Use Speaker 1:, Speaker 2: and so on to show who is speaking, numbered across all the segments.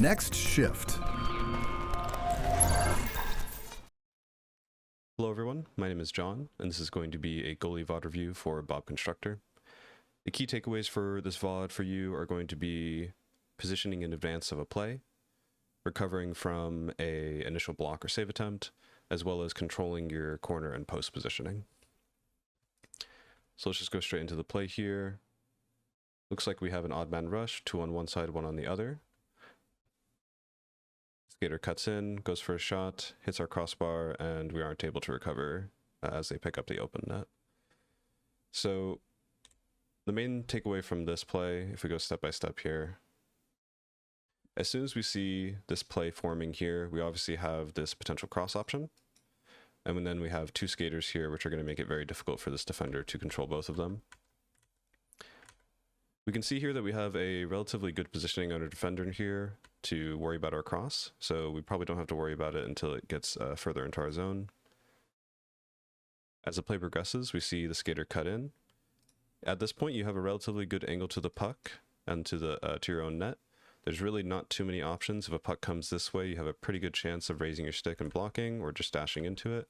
Speaker 1: Next shift.
Speaker 2: Hello everyone, my name is John, and this is going to be a Goalie VOD review for BobConstructeur. The key takeaways for this VOD for you are going to be positioning in advance of a play, recovering from an initial block or save attempt, as well as controlling your corner and post positioning. So let's just go straight into the play here. Looks like we have an odd man rush, two on one side, one on the other. Skater cuts in, goes for a shot, hits our crossbar, and we aren't able to recover as they pick up the open net. So the main takeaway from this play, if we go step by step here, as soon as we see this play forming here, we obviously have this potential cross option. And then we have two skaters here, which are going to make it very difficult for this defender to control both of them. We can see here that we have a relatively good positioning on our defender here to worry about our cross, so we probably don't have to worry about it until it gets further into our zone. As the play progresses, we see the skater cut in. At this point, you have a relatively good angle to the puck and to your own net. There's really not too many options. If a puck comes this way, you have a pretty good chance of raising your stick and blocking or just dashing into it.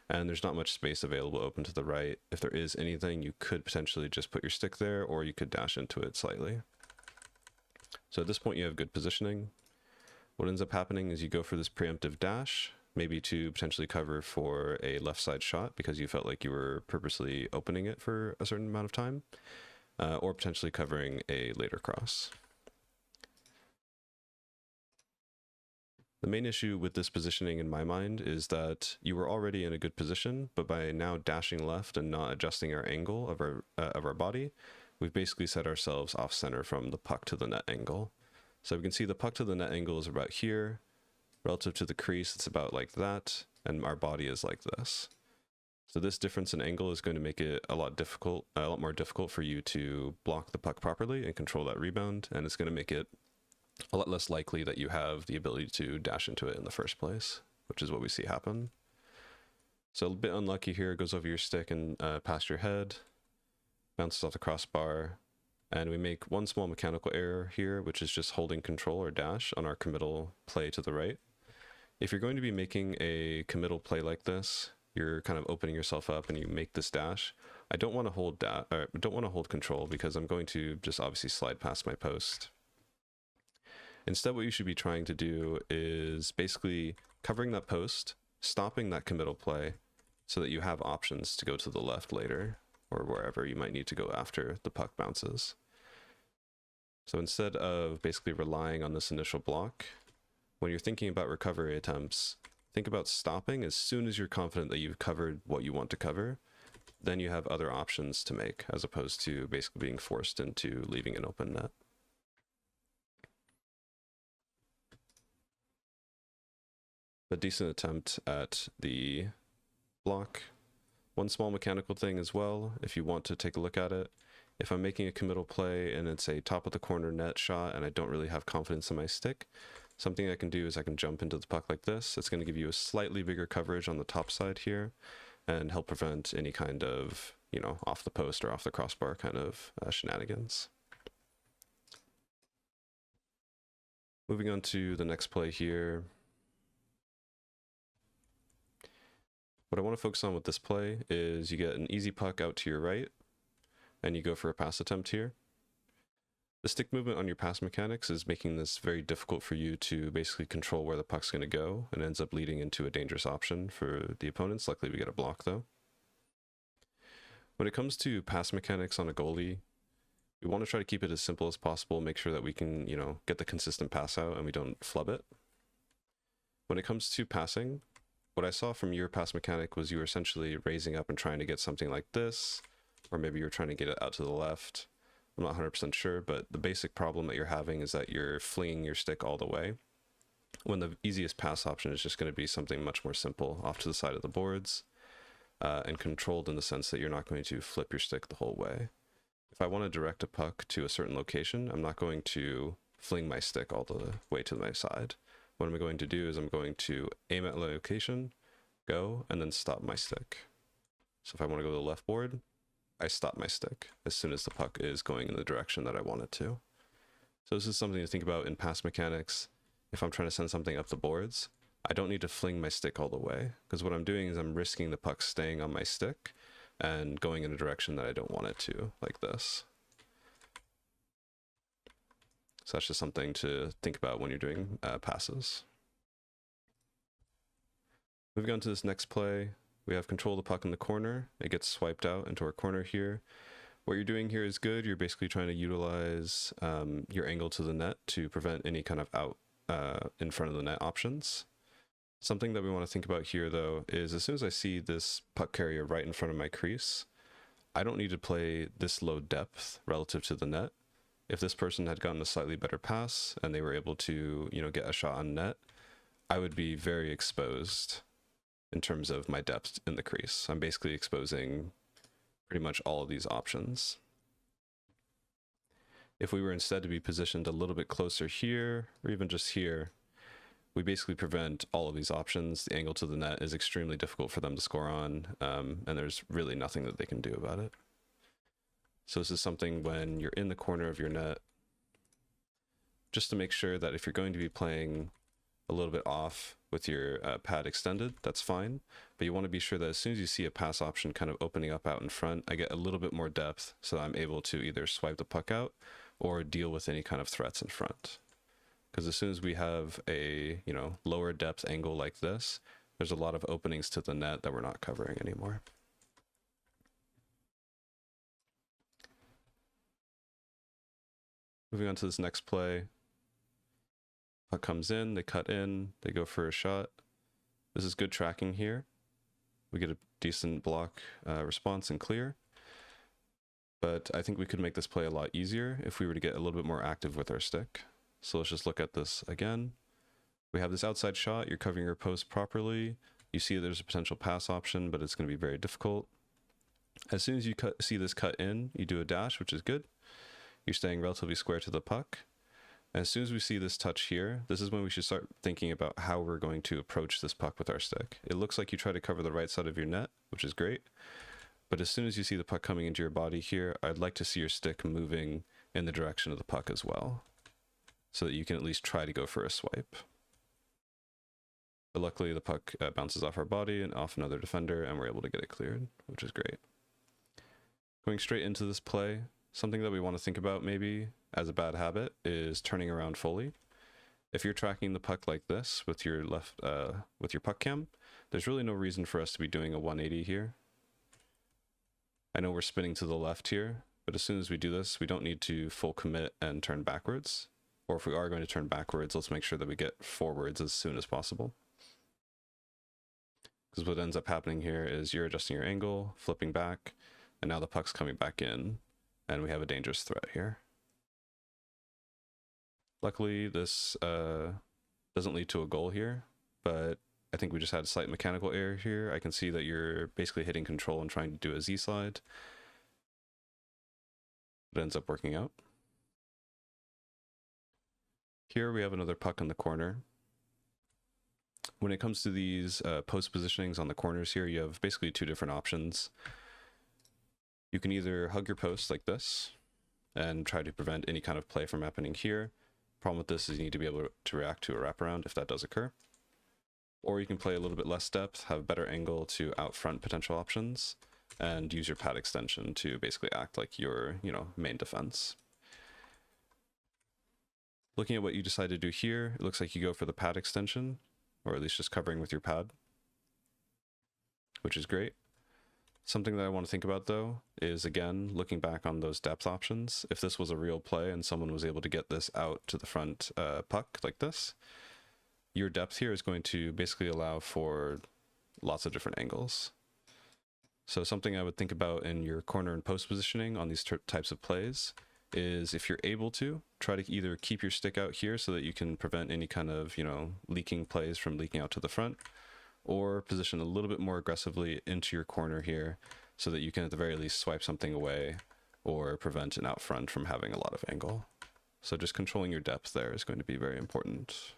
Speaker 2: And there's not much space available open to the right. If there is anything, you could potentially just put your stick there, or you could dash into it slightly. So at this point, you have good positioning. What ends up happening is you go for this preemptive dash, maybe to potentially cover for a left side shot because you felt like you were purposely opening it for a certain amount of time, or potentially covering a later cross. The main issue with this positioning in my mind is that you were already in a good position, but by now dashing left and not adjusting our angle of our body, we've basically set ourselves off center from the puck to the net angle. So we can see the puck to the net angle is about here, relative to the crease it's about like that, and our body is like this. So this difference in angle is going to make it a lot more difficult for you to block the puck properly and control that rebound, and it's going to make it a lot less likely that you have the ability to dash into it in the first place, which is what we see happen. So a bit unlucky here, it goes over your stick and past your head, bounces off the crossbar, and we make one small mechanical error here, which is just holding control or dash on our committal play to the right. If you're going to be making a committal play like this, you're kind of opening yourself up and you make this dash. I don't want to hold control because I'm going to just obviously slide past my post. Instead, what you should be trying to do is basically covering that post, stopping that committal play so that you have options to go to the left later or wherever you might need to go after the puck bounces. So instead of basically relying on this initial block, when you're thinking about recovery attempts, think about stopping as soon as you're confident that you've covered what you want to cover. Then you have other options to make as opposed to basically being forced into leaving an open net. A decent attempt at the block. One small mechanical thing as well, if you want to take a look at it. If I'm making a committal play and it's a top of the corner net shot and I don't really have confidence in my stick, something I can do is I can jump into the puck like this. It's going to give you a slightly bigger coverage on the top side here and help prevent any kind of, off the post or off the crossbar kind of shenanigans. Moving on to the next play here. What I want to focus on with this play is you get an easy puck out to your right, and you go for a pass attempt here. The stick movement on your pass mechanics is making this very difficult for you to basically control where the puck's going to go, and ends up leading into a dangerous option for the opponents. Luckily, we get a block, though. When it comes to pass mechanics on a goalie, we want to try to keep it as simple as possible, make sure that we can, get the consistent pass out and we don't flub it. When it comes to passing, what I saw from your pass mechanic was you were essentially raising up and trying to get something like this, or maybe you're trying to get it out to the left. I'm not 100% sure, but the basic problem that you're having is that you're flinging your stick all the way, when the easiest pass option is just going to be something much more simple off to the side of the boards, and controlled in the sense that you're not going to flip your stick the whole way. If I want to direct a puck to a certain location, I'm not going to fling my stick all the way to my side. What I'm going to do is I'm going to aim at location, go, and then stop my stick. So if I want to go to the left board, I stop my stick as soon as the puck is going in the direction that I want it to. So this is something to think about in pass mechanics. if I'm trying to send something up the boards, I don't need to fling my stick all the way, because what I'm doing is I'm risking the puck staying on my stick and going in a direction that I don't want it to, like this. So that's just something to think about when you're doing passes. Moving on to this next play, we have control of the puck in the corner. It gets swiped out into our corner here. What you're doing here is good. You're basically trying to utilize your angle to the net to prevent any kind of out in front of the net options. Something that we want to think about here, though, is as soon as I see this puck carrier right in front of my crease, I don't need to play this low depth relative to the net. If this person had gotten a slightly better pass and they were able to, get a shot on net, I would be very exposed in terms of my depth in the crease. I'm basically exposing pretty much all of these options. If we were instead to be positioned a little bit closer here, or even just here, we basically prevent all of these options. The angle to the net is extremely difficult for them to score on, and there's really nothing that they can do about it. So this is something when you're in the corner of your net, just to make sure that if you're going to be playing a little bit off with your pad extended, that's fine. But you want to be sure that as soon as you see a pass option kind of opening up out in front, I get a little bit more depth so that I'm able to either swipe the puck out or deal with any kind of threats in front. Because as soon as we have a lower depth angle like this, there's a lot of openings to the net that we're not covering anymore. Moving on to this next play. Puck comes in, they cut in, they go for a shot. This is good tracking here. We get a decent block response and clear. But I think we could make this play a lot easier if we were to get a little bit more active with our stick. So let's just look at this again. We have this outside shot, you're covering your post properly. You see there's a potential pass option, but it's going to be very difficult. As soon as you see this cut in, you do a dash, which is good. You're staying relatively square to the puck. And as soon as we see this touch here, this is when we should start thinking about how we're going to approach this puck with our stick. It looks like you try to cover the right side of your net, which is great. But as soon as you see the puck coming into your body here, I'd like to see your stick moving in the direction of the puck as well, so that you can at least try to go for a swipe. But luckily the puck bounces off our body and off another defender, and we're able to get it cleared, which is great. Going straight into this play, something that we want to think about maybe as a bad habit is turning around fully. If you're tracking the puck like this with your with your puck cam, there's really no reason for us to be doing a 180 here. I know we're spinning to the left here, but as soon as we do this, we don't need to full commit and turn backwards. Or if we are going to turn backwards, let's make sure that we get forwards as soon as possible. Because what ends up happening here is you're adjusting your angle, flipping back, and now the puck's coming back in, and we have a dangerous threat here. Luckily, this doesn't lead to a goal here, but I think we just had a slight mechanical error here. I can see that you're basically hitting control and trying to do a Z slide. It ends up working out. Here we have another puck in the corner. When it comes to these post positionings on the corners here, you have basically two different options. You can either hug your post like this and try to prevent any kind of play from happening here. Problem with this is you need to be able to react to a wraparound if that does occur. Or you can play a little bit less depth, have a better angle to outfront potential options, and use your pad extension to basically act like your, main defense. Looking at what you decide to do here, it looks like you go for the pad extension, or at least just covering with your pad, which is great. Something that I want to think about though is, again, looking back on those depth options. If this was a real play and someone was able to get this out to the front puck like this, your depth here is going to basically allow for lots of different angles. So something I would think about in your corner and post positioning on these types of plays is, if you're able to, try to either keep your stick out here so that you can prevent any kind of, leaking plays from leaking out to the front, or position a little bit more aggressively into your corner here so that you can at the very least swipe something away or prevent an out front from having a lot of angle. So just controlling your depth there is going to be very important.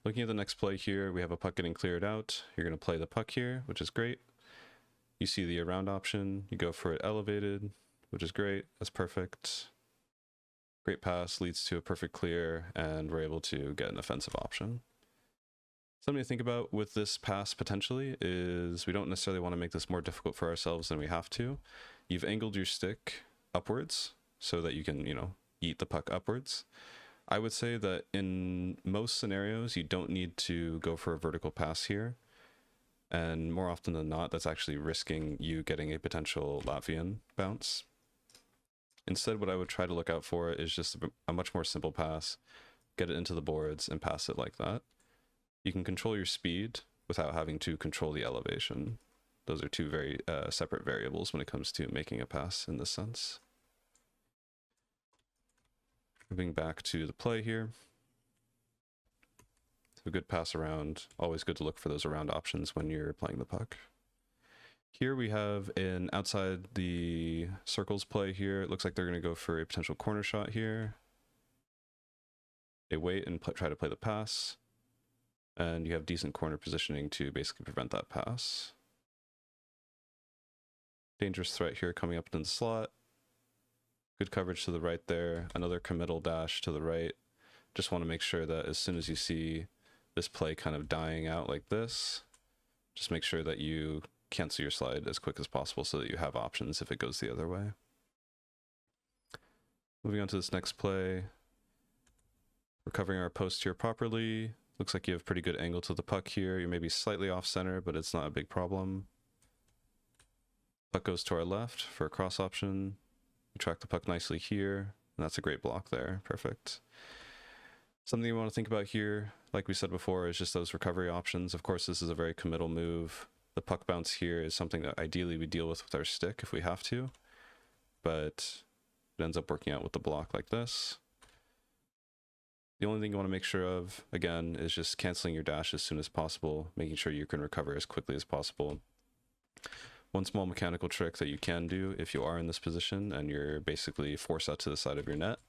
Speaker 2: Looking at the next play here, we have a puck getting cleared out. You're going to play the puck here, which is great. You see the around option, you go for it elevated, which is great. That's perfect. Great pass leads to a perfect clear, and we're able to get an offensive option. Something to think about with this pass potentially is we don't necessarily want to make this more difficult for ourselves than we have to. You've angled your stick upwards so that you can, you know, eat the puck upwards. I would say that in most scenarios, you don't need to go for a vertical pass here. And more often than not, that's actually risking you getting a potential Latvian bounce. Instead, what I would try to look out for is just a much more simple pass, get it into the boards and pass it like that. You can control your speed without having to control the elevation. Those are two very separate variables when it comes to making a pass in this sense. Moving back to the play here. A good pass around. Always good to look for those around options when you're playing the puck. Here we have an outside the circles play here. It looks like they're going to go for a potential corner shot here. They wait and try to play the pass. And you have decent corner positioning to basically prevent that pass. Dangerous threat here coming up in the slot. Good coverage to the right there. Another committal dash to the right. Just want to make sure that as soon as you see this play kind of dying out like this, just make sure that you cancel your slide as quick as possible so that you have options if it goes the other way. Moving on to this next play. Recovering our post here properly. Looks like you have pretty good angle to the puck here. You're maybe slightly off center, but it's not a big problem. Puck goes to our left for a cross option. You track the puck nicely here, and that's a great block there. Perfect. Something you want to think about here, like we said before, is just those recovery options. Of course, this is a very committal move. The puck bounce here is something that ideally we deal with our stick if we have to, but it ends up working out with the block like this. The only thing you want to make sure of, again, is just canceling your dash as soon as possible, making sure you can recover as quickly as possible. One small mechanical trick that you can do if you are in this position and you're basically forced out to the side of your net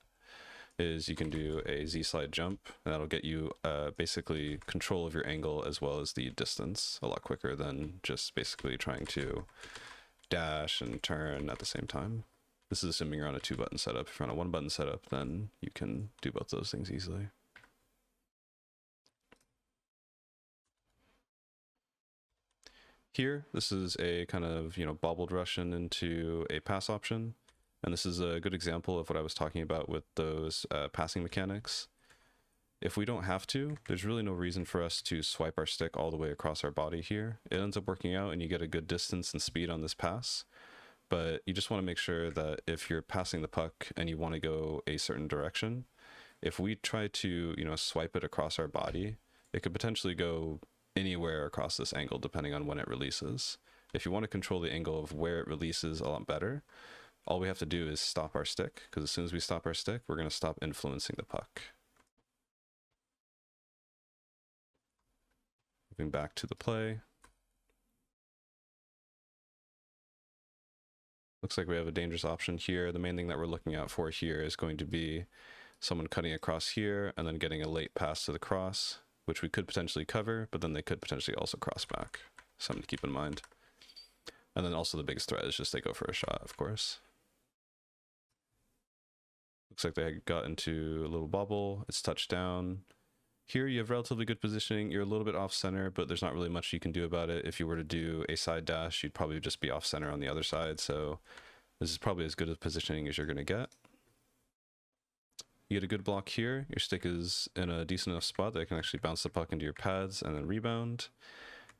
Speaker 2: is you can do a Z-slide jump, and that'll get you basically control of your angle as well as the distance a lot quicker than just basically trying to dash and turn at the same time. This is assuming you're on a 2-button setup. If you're on a 1-button setup, then you can do both those things easily. Here, this is a kind of, you know, bobbled Russian into a pass option. And this is a good example of what I was talking about with those passing mechanics. If we don't have to, there's really no reason for us to swipe our stick all the way across our body here. It ends up working out and you get a good distance and speed on this pass. But you just want to make sure that if you're passing the puck and you want to go a certain direction, if we try to, you know, swipe it across our body, it could potentially go anywhere across this angle depending on when it releases. If you want to control the angle of where it releases a lot better, all we have to do is stop our stick, because as soon as we stop our stick, we're going to stop influencing the puck. Moving back to the play. Looks like we have a dangerous option here. The main thing that we're looking out for here is going to be someone cutting across here and then getting a late pass to the cross, which we could potentially cover, but then they could potentially also cross back. Something to keep in mind. And then also the biggest threat is just they go for a shot, of course. Looks like they got into a little bubble. It's touched down. Here you have relatively good positioning. You're a little bit off center, but there's not really much you can do about it. If you were to do a side dash, you'd probably just be off center on the other side. So this is probably as good a positioning as you're going to get. You get a good block here. Your stick is in a decent enough spot that it can actually bounce the puck into your pads and then rebound.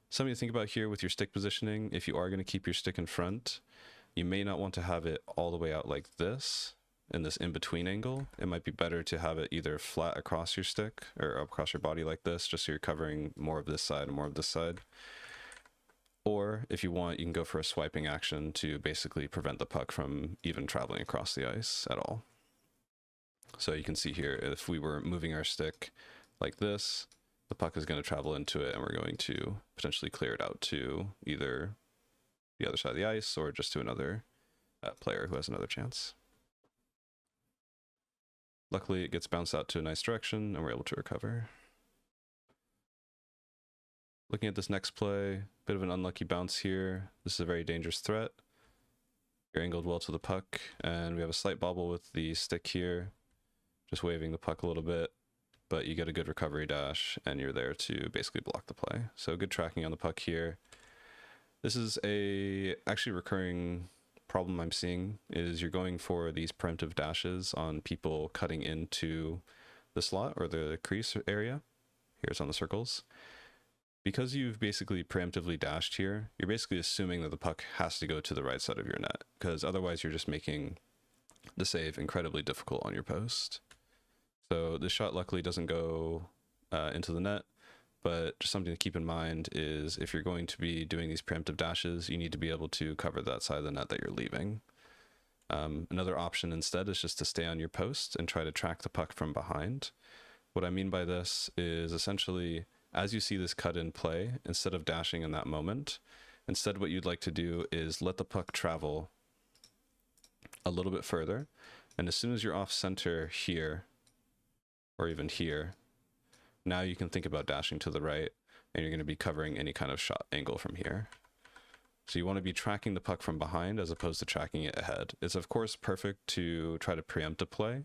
Speaker 2: Something to think about here with your stick positioning. If you are going to keep your stick in front, you may not want to have it all the way out like this. In this in-between angle, it might be better to have it either flat across your stick or across your body like this, just so you're covering more of this side and more of this side. Or if you want, you can go for a swiping action to basically prevent the puck from even traveling across the ice at all. So you can see here, if we were moving our stick like this, the puck is going to travel into it and we're going to potentially clear it out to either the other side of the ice or just to another player who has another chance. Luckily, it gets bounced out to a nice direction, and we're able to recover. Looking at this next play, bit of an unlucky bounce here. This is a very dangerous threat. You're angled well to the puck, and we have a slight bobble with the stick here. just waving the puck a little bit, but you get a good recovery dash and you're there to basically block the play. So good tracking on the puck here. This is a actually recurring problem I'm seeing, is you're going for these preemptive dashes on people cutting into the slot or the crease area. Here's on the circles. Because you've basically preemptively dashed here, you're basically assuming that the puck has to go to the right side of your net, because otherwise you're just making the save incredibly difficult on your post. So this shot luckily doesn't go into the net, but just something to keep in mind is if you're going to be doing these preemptive dashes, you need to be able to cover that side of the net that you're leaving. Another option instead is just to stay on your post and try to track the puck from behind. What I mean by this is essentially, as you see this cut in play, instead of dashing in that moment, instead what you'd like to do is let the puck travel a little bit further, and as soon as you're off center here, or even here, now you can think about dashing to the right, and you're going to be covering any kind of shot angle from here. So you want to be tracking the puck from behind as opposed to tracking it ahead. It's of course perfect to try to preempt a play,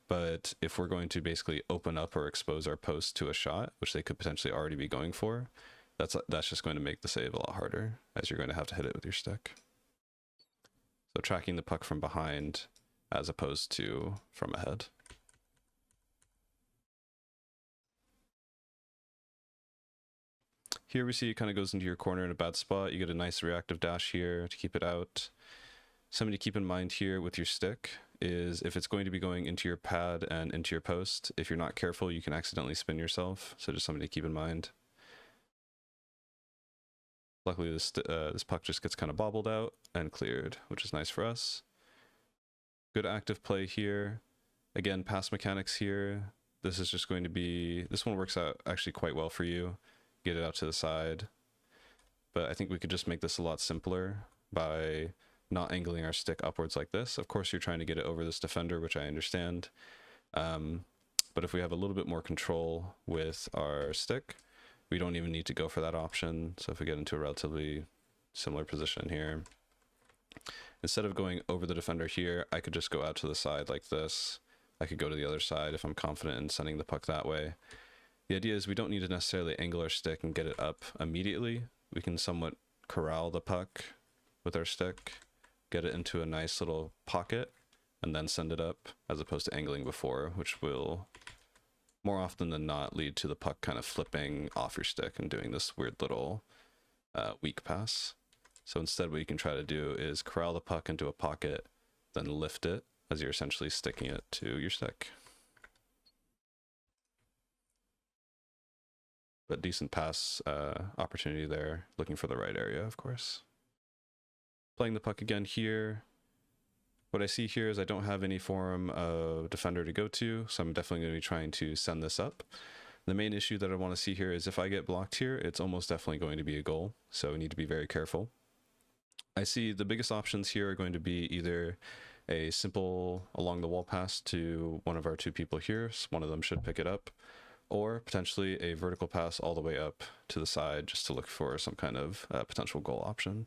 Speaker 2: but if we're going to basically open up or expose our post to a shot, which they could potentially already be going for, that's just going to make the save a lot harder, as you're going to have to hit it with your stick. So tracking the puck from behind as opposed to from ahead. Here we see it kind of goes into your corner in a bad spot. You get a nice reactive dash here to keep it out. Something to keep in mind here with your stick is if it's going to be going into your pad and into your post, if you're not careful, you can accidentally spin yourself. So just something to keep in mind. Luckily, this puck just gets kind of bobbled out and cleared, which is nice for us. Good active play here. Again, pass mechanics here. This is just going to be, this one works out actually quite well for you. Get it out to the side. But I think we could just make this a lot simpler by not angling our stick upwards like this. Of course, you're trying to get it over this defender, which I understand. But if we have a little bit more control with our stick, we don't even need to go for that option. So if we get into a relatively similar position here, instead of going over the defender here, I could just go out to the side like this. I could go to the other side if I'm confident in sending the puck that way. The idea is we don't need to necessarily angle our stick and get it up immediately. We can somewhat corral the puck with our stick, get it into a nice little pocket, and then send it up, as opposed to angling before, which will more often than not lead to the puck kind of flipping off your stick and doing this weird little weak pass. So instead what you can try to do is corral the puck into a pocket, then lift it as you're essentially sticking it to your stick. But decent pass opportunity there, looking for the right area, of course. Playing the puck again here. What I see here is I don't have any form of defender to go to, so I'm definitely going to be trying to send this up. The main issue that I want to see here is if I get blocked here, it's almost definitely going to be a goal, so we need to be very careful. I see the biggest options here are going to be either a simple along the wall pass to one of our two people here, so one of them should pick it up, or potentially a vertical pass all the way up to the side just to look for some kind of potential goal option.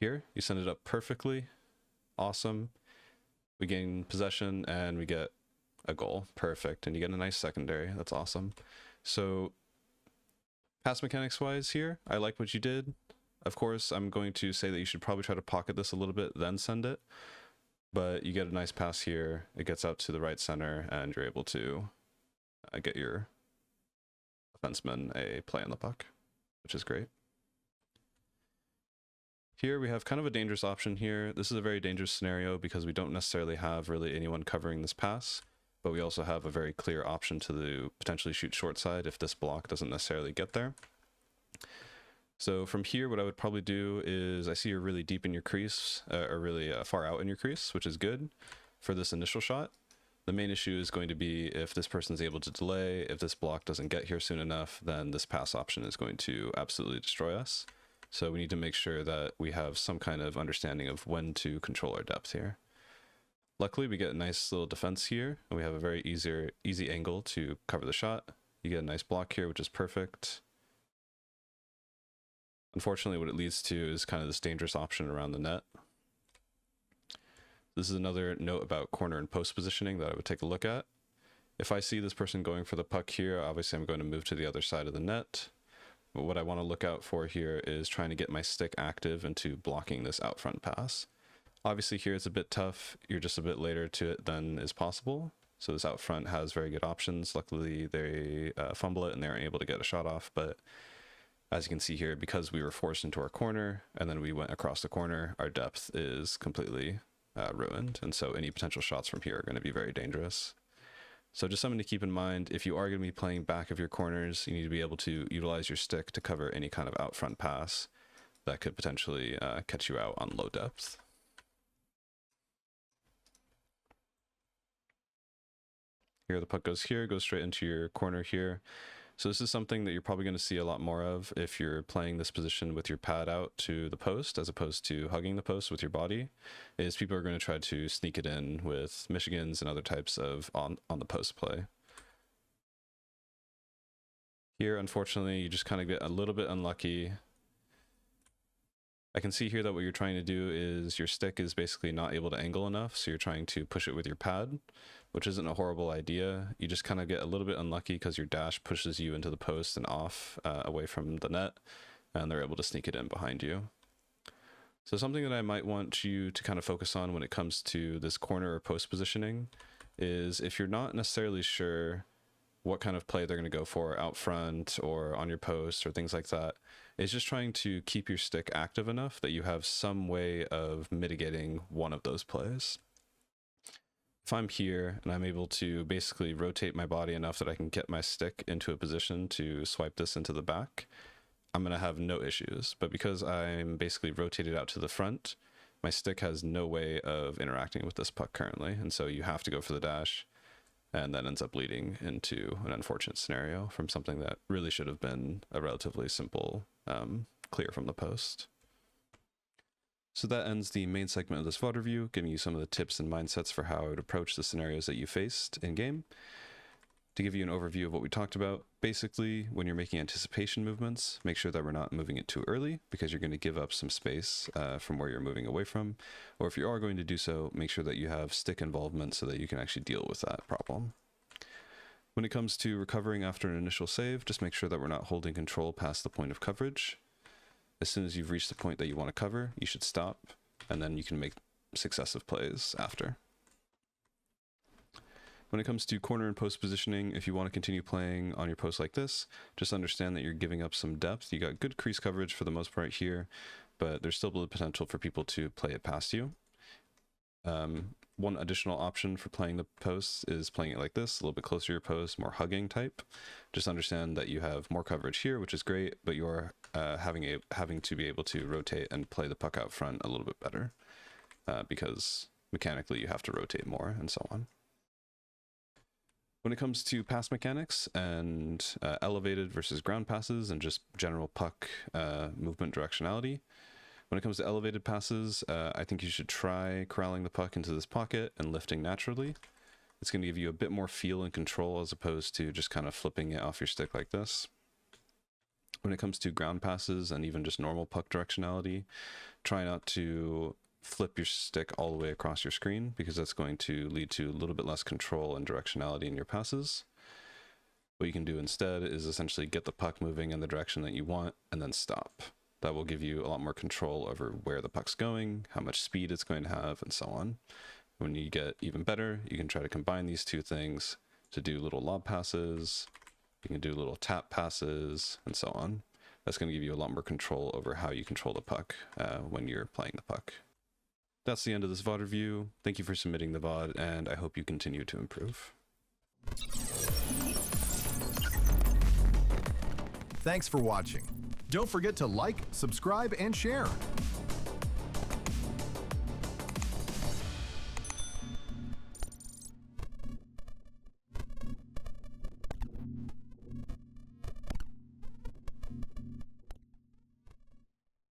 Speaker 2: Here, you send it up perfectly. Awesome. We gain possession and we get a goal. Perfect. And you get a nice secondary. That's awesome. So pass mechanics wise here, I like what you did. Of course, I'm going to say that you should probably try to pocket this a little bit, then send it. But you get a nice pass here. It gets out to the right center and you're able to get your defenseman a play on the puck, which is great. Here we have kind of a dangerous option here. This is a very dangerous scenario because we don't necessarily have really anyone covering this pass, but we also have a very clear option to potentially shoot short side if this block doesn't necessarily get there. So from here, what I would probably do is I see you're really deep in your crease, or really far out in your crease, which is good for this initial shot. The main issue is going to be if this person's able to delay, if this block doesn't get here soon enough, then this pass option is going to absolutely destroy us. So we need to make sure that we have some kind of understanding of when to control our depth here. Luckily, we get a nice little defense here, and we have a very easy angle to cover the shot. You get a nice block here, which is perfect. Unfortunately, what it leads to is kind of this dangerous option around the net. This is another note about corner and post positioning that I would take a look at. If I see this person going for the puck here, obviously I'm going to move to the other side of the net. But what I want to look out for here is trying to get my stick active into blocking this out front pass. Obviously here it's a bit tough. You're just a bit later to it than is possible. So this out front has very good options. Luckily they fumble it and they're able to get a shot off. But as you can see here, because we were forced into our corner and then we went across the corner, our depth is completely ruined. And so any potential shots from here are going to be very dangerous. So just something to keep in mind, if you are going to be playing back of your corners, you need to be able to utilize your stick to cover any kind of out front pass that could potentially catch you out on low depth. Here the puck goes here, goes straight into your corner here. So this is something that you're probably going to see a lot more of if you're playing this position with your pad out to the post as opposed to hugging the post with your body, is people are going to try to sneak it in with Michigans and other types of on the post play. Here, unfortunately, you just kind of get a little bit unlucky. I can see here that what you're trying to do is your stick is basically not able to angle enough, so you're trying to push it with your pad, which isn't a horrible idea. You just kind of get a little bit unlucky because your dash pushes you into the post and off away from the net, and they're able to sneak it in behind you. So something that I might want you to kind of focus on when it comes to this corner or post positioning is if you're not necessarily sure what kind of play they're going to go for out front or on your post or things like that, is just trying to keep your stick active enough that you have some way of mitigating one of those plays. If I'm here and I'm able to basically rotate my body enough that I can get my stick into a position to swipe this into the back, I'm going to have no issues. But because I'm basically rotated out to the front, my stick has no way of interacting with this puck currently. And so you have to go for the dash, and that ends up leading into an unfortunate scenario from something that really should have been a relatively simple clear from the post. So that ends the main segment of this VOD review, giving you some of the tips and mindsets for how I would approach the scenarios that you faced in game. To give you an overview of what we talked about, basically, when you're making anticipation movements, make sure that we're not moving it too early because you're going to give up some space from where you're moving away from. Or if you are going to do so, make sure that you have stick involvement so that you can actually deal with that problem. When it comes to recovering after an initial save, just make sure that we're not holding control past the point of coverage. As soon as you've reached the point that you want to cover, you should stop, and then you can make successive plays after. When it comes to corner and post positioning, if you want to continue playing on your post like this, just understand that you're giving up some depth. You got good crease coverage for the most part here, but there's still the potential for people to play it past you. One additional option for playing the posts is playing it like this, a little bit closer to your post, more hugging type. Just understand that you have more coverage here, which is great, but you're having to be able to rotate and play the puck out front a little bit better because mechanically you have to rotate more and so on. When it comes to pass mechanics and elevated versus ground passes and just general puck movement directionality, when it comes to elevated passes, I think you should try corralling the puck into this pocket and lifting naturally. It's going to give you a bit more feel and control as opposed to just kind of flipping it off your stick like this. When it comes to ground passes and even just normal puck directionality, try not to flip your stick all the way across your screen because that's going to lead to a little bit less control and directionality in your passes. What you can do instead is essentially get the puck moving in the direction that you want and then stop. That will give you a lot more control over where the puck's going, how much speed it's going to have, and so on. When you get even better, you can try to combine these two things to do little lob passes, you can do little tap passes, and so on. That's going to give you a lot more control over how you control the puck when you're playing the puck. That's the end of this VOD review. Thank you for submitting the VOD, and I hope you continue to improve.
Speaker 1: Thanks for watching. Don't forget to like, subscribe, and share.